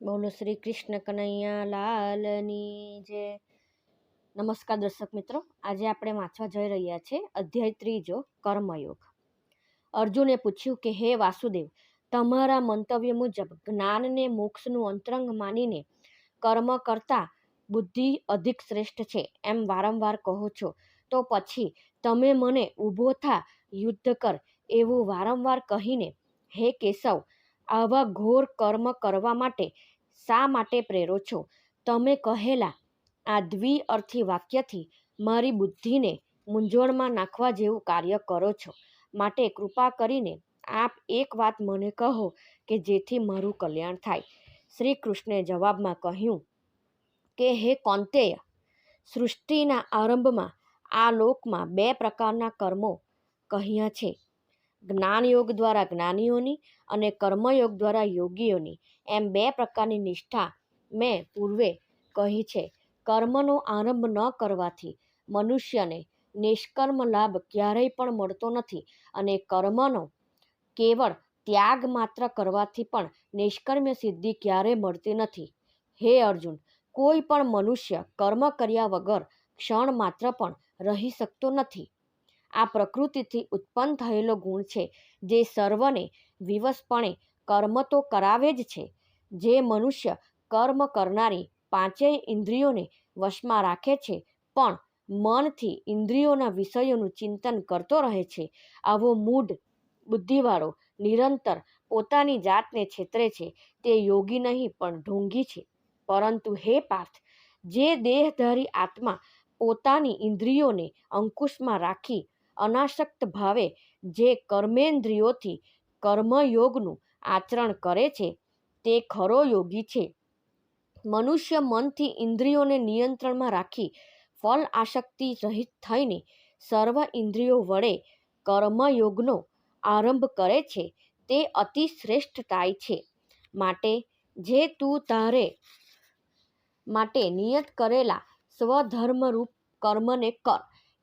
બોલો શ્રી કૃષ્ણ કનૈયા લાલની જય। નમસ્કાર દર્શક મિત્રો, આજે આપણે વાંચવા જઈ રહ્યા છીએ અધ્યાય 3 કર્મયોગ। અર્જુને પૂછ્યું કે હે વાસુદેવ, તમારા મંતવ્ય મુજબ જ્ઞાનને મોક્ષનું અંતરંગ માનીને કર્મ કરતા બુદ્ધિ અધિક શ્રેષ્ઠ છે એમ વારંવાર કહો છો, તો પછી તમે મને ઊભો થા, યુદ્ધ કર એવું વારંવાર કહીને હે કેશવ આવા ઘોર કર્મ કરવા માટે શા માટે પ્રેરો છો? તમે કહેલા આ દ્વિઅર્થી વાક્યથી મારી બુદ્ધિને મૂંઝવણમાં નાખવા જેવું કાર્ય કરો છો, માટે કૃપા કરીને આપ એક વાત મને કહો કે જેથી મારું કલ્યાણ થાય। શ્રી કૃષ્ણે જવાબમાં કહ્યું કે હે કૌંતેય, સૃષ્ટિના આરંભમાં આ લોકમાં 2 પ્રકારના કર્મો કહ્યા છે, જ્ઞાનયોગ દ્વારા જ્ઞાનીઓની અને કર્મયોગ દ્વારા યોગીઓની, એમ 2 પ્રકારની નિષ્ઠા મેં પૂર્વે કહી છે। કર્મનો આરંભ ન કરવાથી મનુષ્યને નિષ્કર્મ લાભ ક્યારેય પણ મળતો નથી, અને કર્મનો કેવળ ત્યાગ માત્ર કરવાથી પણ નિષ્કર્મ્ય સિદ્ધિ ક્યારેય મળતી નથી। હે અર્જુન, કોઈ પણ મનુષ્ય કર્મ કર્યા વગર ક્ષણ માત્ર પણ રહી શકતો નથી। આ પ્રકૃતિથી ઉત્પન્ન થયેલો ગુણ છે, જે સર્વને વિવશપણે કર્મ તો કરાવે જ છે। જે મનુષ્ય કર્મ કરનારી 5 ઇન્દ્રિયોને વશમાં રાખે છે, પણ મનથી ઇન્દ્રિયોના વિષયોનું ચિંતન કરતો રહે છે, આવો મૂઢ બુદ્ધિવાળો નિરંતર પોતાની જાતને છેતરે છે, તે યોગી નહીં પણ ઢોંગી છે। પરંતુ હે પાર્થ, જે દેહધારી આત્મા પોતાની ઇન્દ્રિયોને અંકુશમાં રાખી અનાસક્ત ભાવે જે કર્મેન્દ્રિયોથી કર્મયોગનું આચરણ કરે છે, તે ખરો યોગી છે। મનુષ્ય મનથી ઇન્દ્રિયોને નિયંત્રણમાં રાખી ફલ આસક્તિ રહિત થઈને સર્વ ઇન્દ્રિયો વડે કર્મયોગનો આરંભ કરે છે, તે અતિ શ્રેષ્ઠતાય છે। માટે જે તું તારે માટે નિયત કરેલા સ્વધર્મરૂપ કર્મને કર,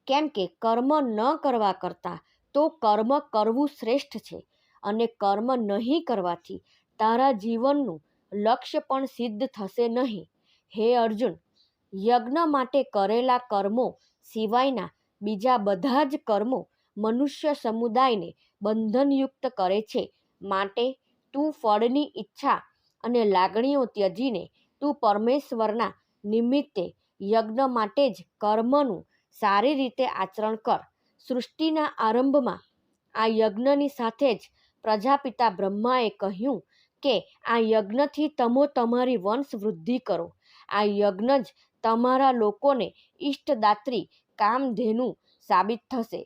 કેમ કે કર્મ ન કરવા કરતાં તો કર્મ કરવું શ્રેષ્ઠ છે, અને કર્મ નહીં કરવાથી તારા જીવનનું લક્ષ્ય પણ સિદ્ધ થશે નહીં। હે અર્જુન, યજ્ઞ માટે કરેલા કર્મો સિવાયના બીજા બધા જ કર્મો મનુષ્ય સમુદાયને બંધનયુક્ત કરે છે, માટે તું ફળની ઈચ્છા અને લાગણીઓ ત્યજીને તું પરમેશ્વરના નિમિત્તે યજ્ઞ માટે જ કર્મનું સારી રીતે આચરણ કર। સૃષ્ટિના આરંભમાં આ યજ્ઞની સાથે જ પ્રજાપિતા બ્રહ્માએ કહ્યું કે આ યજ્ઞથી તમો તમારી વંશ વૃદ્ધિ કરો। આ યજ્ઞ જ તમારા લોકોને ઈષ્ટદાત્રી કામધેનુ સાબિત થશે।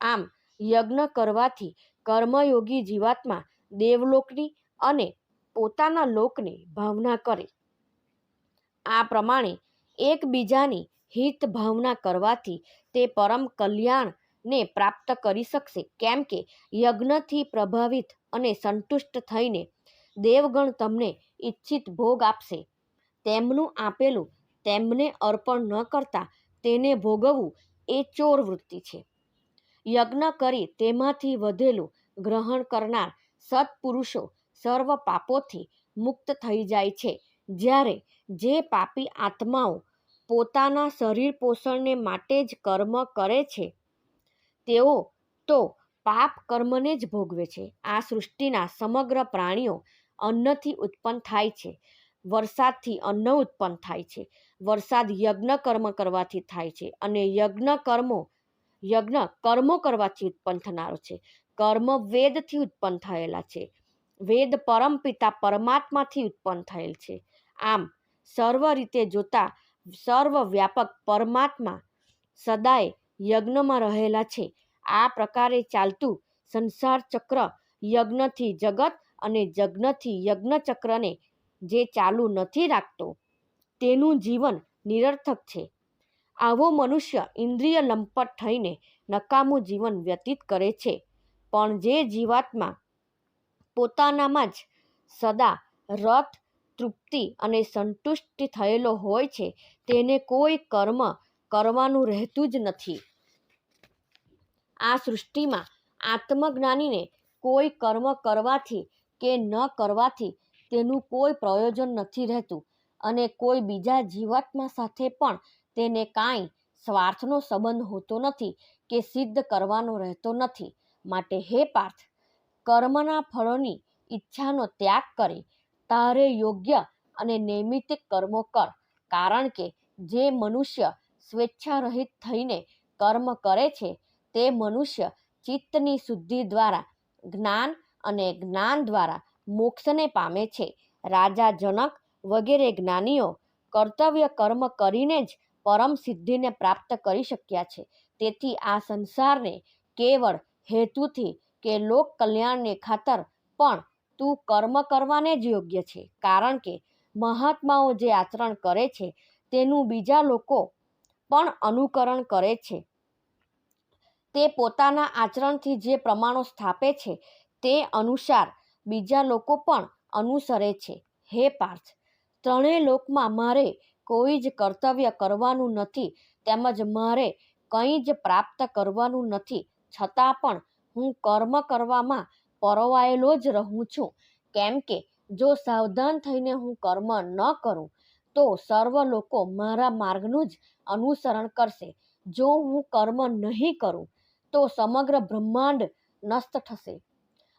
આમ યજ્ઞ કરવાથી કર્મયોગી જીવાત્મા દેવલોકની અને પોતાના લોકની ભાવના કરે। આ પ્રમાણે એકબીજાની હિત ભાવના કરવાથી તે પરમ કલ્યાણને પ્રાપ્ત કરી શકશે, કેમ કે યજ્ઞથી પ્રભાવિત અને સંતુષ્ટ થઈને દેવગણ તમને ઈચ્છિત ભોગ આપશે। તેમનું આપેલું તેમને અર્પણ ન કરતા તેને ભોગવવું એ ચોર વૃત્તિ છે। યજ્ઞ કરી તેમાંથી વધેલું ગ્રહણ કરનાર સત્પુરુષો સર્વ પાપોથી મુક્ત થઈ જાય છે, જ્યારે જે પાપી આત્માઓ પોતાના શરીર પોષણને માટે જ કર્મ કરે છે, તેઓ તો પાપ કર્મને જ ભોગવે છે। આ સૃષ્ટિના સમગ્ર પ્રાણીઓ અન્નથી ઉત્પન્ન થાય છે, વરસાદથી અન્ન ઉત્પન્ન થાય છે, વરસાદ યજ્ઞ કર્મ કરવાથી થાય છે, અને યજ્ઞ કર્મો કરવાથી ઉત્પન્ન થનારો છે। કર્મ વેદથી ઉત્પન્ન થયેલા છે, વેદ પરમપિતા પરમાત્માથી ઉત્પન્ન થયેલ છે। આમ સર્વ રીતે જોતા સર્વવ્યાપક પરમાત્મા સદાય યજ્ઞમાં રહેલા છે। આ પ્રકારે ચાલતું સંસાર ચક્ર યજ્ઞથી જગત અને જગ્નથી યજ્ઞચક્રને જે ચાલુ નથી રાખતો તેનું જીવન નિરર્થક છે। આવો મનુષ્ય ઇન્દ્રિય લંપટ થઈને નકામું જીવન વ્યતીત કરે છે, પણ જે જીવાત્મા પોતાનામાં જ સદા રત, તૃપ્તિ અને સંતુષ્ટિ થયેલો હોય છે, તેને કોઈ કર્મ કરવાનું રહેતું જ નથી। આ સૃષ્ટિમાં આત્મજ્ઞાનીને કોઈ કર્મ કરવાથી કે ન કરવાથી તેનું કોઈ પ્રયોજન નથી રહેતું અને કોઈ બીજા જીવાત્મા સાથે પણ તેને કાંઈ સ્વાર્થનો સંબંધ હોતો નથી કે સિદ્ધ કરવાનો રહેતો નથી. માટે હે પાર્થ, કર્મના ફળોની ઈચ્છાનો ત્યાગ કરે તારે યોગ્ય અને નૈમિત્તિક કર્મો કર. કારણ કે જે મનુષ્ય સ્વેચ્છારહિત થઈને કર્મ કરે છે તે મનુષ્ય ચિત્તની શુદ્ધિ દ્વારા જ્ઞાન અને જ્ઞાન દ્વારા મોક્ષને પામે છે. રાજા જનક વગેરે જ્ઞાનીઓ કર્તવ્ય કર્મ કરીને જ પરમ સિદ્ધિને પ્રાપ્ત કરી શક્યા છે. તેથી આ સંસારને કેવળ હેતુથી કે લોક કલ્યાણને ખાતર પણ તું કર્મ કરવાને જ યોગ્ય છે. કારણ કે મહાત્માઓ જે આચરણ કરે છે તેનું બીજા લોકો પણ અનુકરણ કરે છે. તે પોતાના આચરણથી જે પ્રમાણો સ્થાપે છે તે અનુસાર બીજા લોકો પણ અનુસરે છે. હે પાર્થ, ત્રણેય લોકમાં મારે કોઈ જ કર્તવ્ય કરવાનું નથી તેમજ મારે કંઈ જ પ્રાપ્ત કરવાનું નથી. છતાં પણ હું કર્મ કરવામાં પરોવાયેલો જ રહું છું. કેમ કે જો સાવધાન થઈને હું કર્મ ન કરું તો સર્વ લોકો મારા માર્ગનું જ અનુસરણ કરશે. જો હું કર્મ નહીં કરું તો સમગ્ર બ્રહ્માંડ નષ્ટ થશે.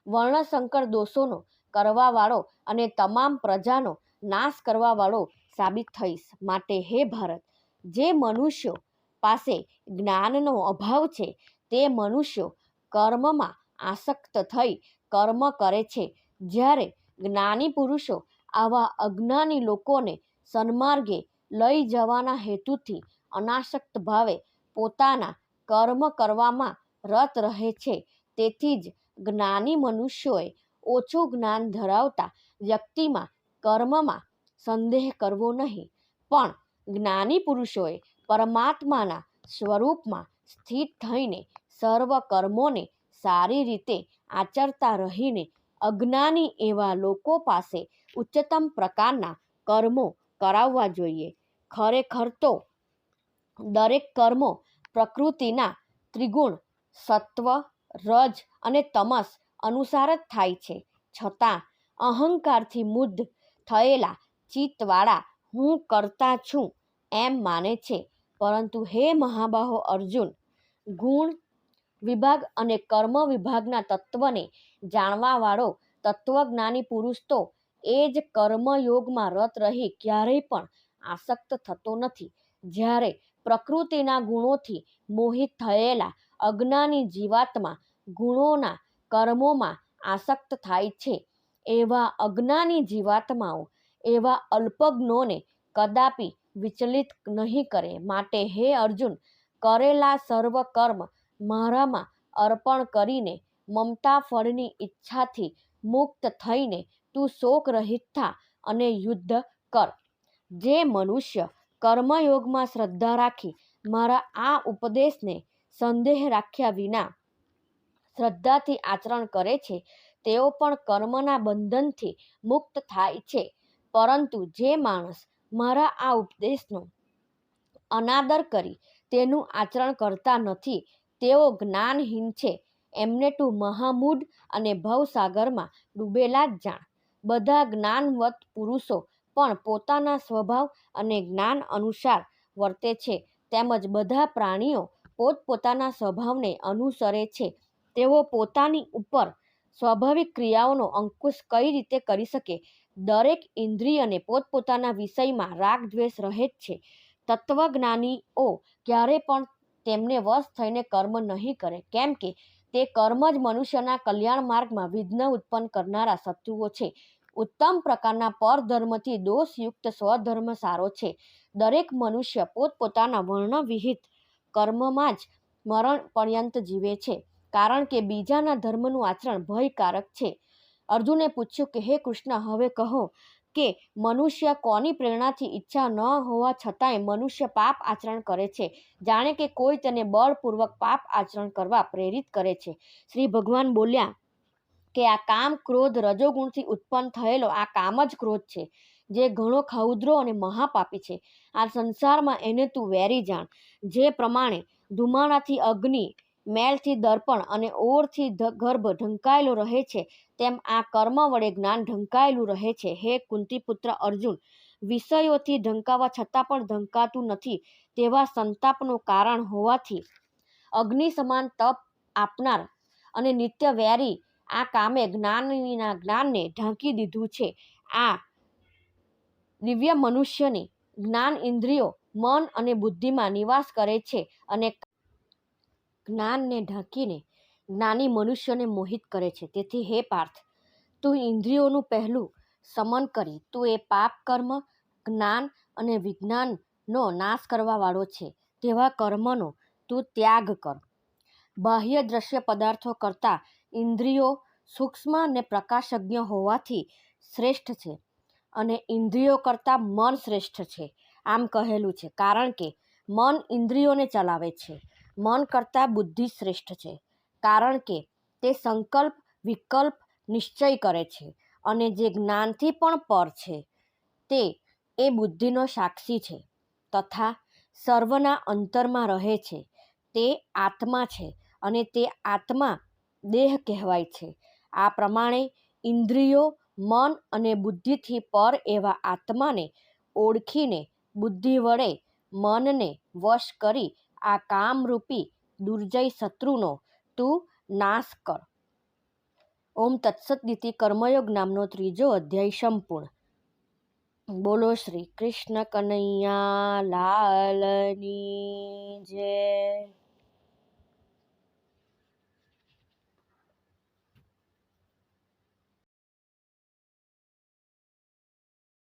વર્ણશંકર દોષોનો કરવાવાળો અને તમામ પ્રજાનો નાશ કરવાવાળો સાબિત થઈશ. માટે હે ભારત, જે મનુષ્યો પાસે જ્ઞાનનો અભાવ છે તે મનુષ્યો કર્મમાં આસક્ત થઈ કર્મ કરે છે. જ્યારે જ્ઞાની પુરુષો આવા અજ્ઞાની લોકોને સન્માર્ગે લઈ જવાના હેતુથી અનાસક્ત ભાવે પોતાના કર્મ કરવામાં રત રહે છે. તેથી જ જ્ઞાની મનુષ્યોએ ઓછું જ્ઞાન ધરાવતા વ્યક્તિમાં કર્મમાં સંદેહ કરવો નહીં, પણ જ્ઞાની પુરુષોએ પરમાત્માના સ્વરૂપમાં સ્થિત થઈને સર્વ કર્મોને સારી રીતે આચરતા રહીને અજ્ઞાની એવા લોકો પાસે ઉચ્ચતમ પ્રકારના કર્મો કરાવવા જોઈએ. ખરેખર તો દરેક કર્મો પ્રકૃતિના ત્રિગુણ સત્વ, રજ અને તમસ અનુસાર જ થાય છે. છતાં અહંકારથી મુદ્ધ થયેલા ચિત્તવાળા હું કરતા છું એમ માને છે. પરંતુ હે મહાબાહો અર્જુન, ગુણ વિભાગ અને કર્મ વિભાગના તત્વને જાણવાવાળો તત્વજ્ઞાની પુરુષ તો એ જ કર્મયોગમાં રત રહી ક્યારેય પણ આસક્ત થતો નથી. જ્યારે પ્રકૃતિના ગુણોથી મોહિત થયેલા અજ્ઞાની જીવાત્મા ગુણોના કર્મોમાં આસક્ત થાય છે. એવા અજ્ઞાની જીવાત્માઓ એવા અલ્પજ્ઞોને કદાપી વિચલિત નહીં કરે. માટે હે અર્જુન, કરેલા સર્વ કર્મ મારામાં અર્પણ કરીને મમતા ફળની ઈચ્છાથી મુક્ત થઈને તું શોક રહિત થા અને યુદ્ધ કર. જે મનુષ્ય કર્મયોગમાં શ્રદ્ધા રાખી મારા આ ઉપદેશને સંદેહ રાખ્યા વિના શ્રદ્ધાથી આચરણ કરે છે તેઓ પણ કર્મના બંધનથી મુક્ત થાય છે. પરંતુ જે માણસ મારા આ ઉપદેશનો અનાદર કરી તેનું આચરણ કરતા નથી તેઓ જ્ઞાનહીન છે. એમને તું મહામૂઢ અને ભવસાગરમાં ડૂબેલા જ જાણ. બધા જ્ઞાનવંત પુરુષો પણ પોતાના સ્વભાવ અને જ્ઞાન અનુસાર વર્તે છે. તેમજ બધા પ્રાણીઓ પોતપોતાના સ્વભાવને અનુસરે છે. તેઓ પોતાની ઉપર સ્વાભાવિક ક્રિયાઓનો અંકુશ કઈ રીતે કરી શકે? દરેક ઇન્દ્રિયને પોતપોતાના વિષયમાં રાગ દ્વેષ રહે જ છે. તત્વજ્ઞાનીઓ ક્યારે પણ તેમને વશ થઈને કર્મ નહીં કરે. કેમ કે તે કર્મ જ મનુષ્યના કલ્યાણ માર્ગમાં વિઘ્ન ઉત્પન્ન કરનારા શત્રુઓ છે. ઉત્તમ પ્રકારના પરધર્મથી દોષયુક્ત સ્વધર્મ સારો છે. દરેક મનુષ્ય પોતપોતાના વર્ણવિહિત કર્મમાં જ મરણ પર્યંત જીવે છે. કારણ કે બીજાના ધર્મનું આચરણ ભયકારક છે. અર્જુને પૂછ્યું કે હે કૃષ્ણ, હવે કહો કે મનુષ્ય કોની પ્રેરણાથી ઈચ્છા ન હોવા છતાંય મનુષ્ય પાપ આચરણ કરે છે, જાણે કે કોઈ તેને બળપૂર્વક પાપ આચરણ કરવા પ્રેરિત કરે છે. શ્રી ભગવાન બોલ્યા કે આ કામ ક્રોધ રજોગુણથી ઉત્પન્ન થયેલો આ કામ જ ક્રોધ છે, જે ઘણો ખાઉદ્રો અને મહાપાપી છે. આ સંસારમાં એને તું વેરી જાણ. જે પ્રમાણે ધુમાડાથી અગ્નિ મેલથી દર્પણ અને ઓરથી ગર્ભ ઢંકાયેલો રહે છે, તેમ આ કર્મ વડે જ્ઞાન ઢંકાયેલું રહે છે. હે કુંતીપુત્ર અર્જુન, વિષયોથી ઢંકાવા છતાં પણ ઢંકાતું નથી તેવા સંતાપનું કારણ હોવાથી અગ્નિ સમાન તપ આપનાર અને નિત્ય વેરી આ કામે જ્ઞાનને ઢાંકી દીધું છે. આ દિવ્ય મનુષ્યની જ્ઞાન ઇન્દ્રિયો, મન અને બુદ્ધિમાં નિવાસ કરે છે અને જ્ઞાનને ઢાંકીને જ્ઞાની મનુષ્યને મોહિત કરે છે. તેથી હે પાર્થ, તું ઇન્દ્રિયોનું પહેલું શમન કરી તું એ પાપ કર્મ, જ્ઞાન અને વિજ્ઞાનનો નાશ કરવા વાળો છે તેવા કર્મનો તું ત્યાગ કર. બાહ્ય દ્રશ્ય પદાર્થો કરતાં ઇન્દ્રિયો સૂક્ષ્મ અને પ્રકાશજ્ઞ હોવાથી શ્રેષ્ઠ છે અને ઇન્દ્રિયો કરતાં મન શ્રેષ્ઠ છે. આમ કહેલું છે કારણ કે મન ઇન્દ્રિયોને ચલાવે છે. મન કરતાં બુદ્ધિ શ્રેષ્ઠ છે કારણ કે તે સંકલ્પ, વિકલ્પ, નિશ્ચય કરે છે અને જે જ્ઞાનથી પણ પર છે તે એ બુદ્ધિનો સાક્ષી છે તથા સર્વના અંતરમાં રહે છે. તે આત્મા છે અને તે આત્મા દેહ કહેવાય છે. આ પ્રમાણે ઇન્દ્રિયો, મન અને બુદ્ધિથી પર એવા આત્માને ઓળખીને બુદ્ધિ વડે મનને વશ કરી આ કામરૂપી દુર્જય શત્રુનો તું નાશ કર. ઓમ તત્સત નીતિ કર્મયોગ નામનો 3જો અધ્યાય સંપૂર્ણ. બોલો શ્રી કૃષ્ણ કનૈયા લાલની જય.